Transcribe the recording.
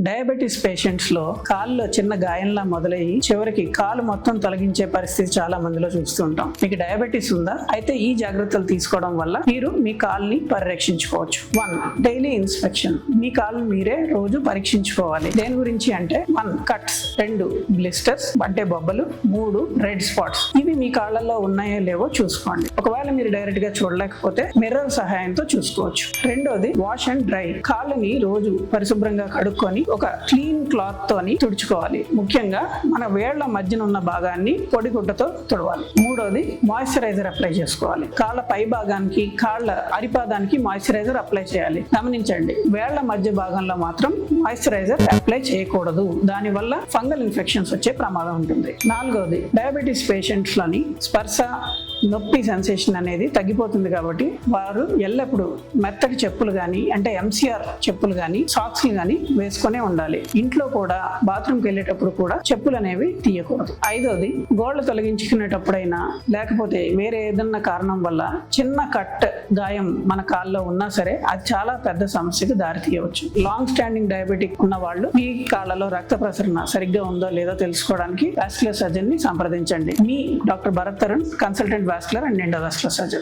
Diabetes patients లో కాలులో చిన్న గాయంలా మొదలయ్యి చివరికి కాలు మొత్తం తొలగించే పరిస్థితి చాలా మందిలో చూస్తుంటాం. మీకు డయాబెటీస్ ఉందా? అయితే ఈ జాగ్రత్తలు తీసుకోవడం వల్ల మీరు మీ కాలుని పరిరక్షించుకోవచ్చు. 1. Daily inspection. మీ కాలు మీరే రోజు పరీక్షించుకోవాలి. దేని గురించి అంటే 1. కట్స్, 2. బ్లిస్టర్స్ అంటే బొబ్బలు, 3. Red spots. ఇవి మీ కాళ్ళల్లో ఉన్నాయో లేవో చూసుకోండి. ఒకవేళ మీరు డైరెక్ట్ గా చూడలేకపోతే మిర్రర్ సహాయంతో చూసుకోవచ్చు. రెండోది వాష్ అండ్ డ్రై. కాళ్ళని రోజు పరిశుభ్రంగా కడుక్కొని ఒక క్లీన్ క్లాత్ తోని తుడుచుకోవాలి. ముఖ్యంగా మన వేళ్ల మధ్యన ఉన్న భాగాన్ని పొడి గుడ్డతో తుడవాలి. మూడోది మాయిశ్చరైజర్ అప్లై చేసుకోవాలి. కాళ్ళ పై భాగానికి, కాళ్ళ అరిపాదానికి మాయిశ్చరైజర్ అప్లై చేయాలి. గమనించండి, వేళ్ల మధ్య భాగంలో మాత్రం మాయిశ్చరైజర్ అప్లై చేయకూడదు. దానివల్ల ఫంగల్ ఇన్ఫెక్షన్స్ వచ్చే ప్రమాదం ఉంటుంది. నాలుగోది డయాబెటీస్ పేషెంట్స్ లోని స్పర్శ, నొప్పి సెన్సేషన్ అనేది తగ్గిపోతుంది కాబట్టి వారు ఎల్లప్పుడూ మెత్తటి చెప్పులు కానీ, అంటే ఎంసీఆర్ చెప్పులు కానీ, సాక్స్లు కానీ వేసుకునే ఉండాలి. ఇంట్లో కూడా బాత్రూమ్కి వెళ్ళేటప్పుడు కూడా చెప్పులు అనేవి తీయకూడదు. ఐదోది గోళ్లు తొలగించుకునేటప్పుడైనా లేకపోతే వేరే ఏదన్నా కారణం వల్ల చిన్న కట్ గాయం మన కాల్లో ఉన్నా సరే అది చాలా పెద్ద సమస్యకు దారి తీయవచ్చు. లాంగ్ స్టాండింగ్ డయాబెటిక్ ఉన్న వాళ్ళు మీ కాళ్ళలో రక్త ప్రసరణ సరిగ్గా ఉందో లేదో తెలుసుకోవడానికి వాస్కులర్ సర్జన్ ని సంప్రదించండి. మీ doctor Bharath Tarun, consultant vascular and endovascular surgeon.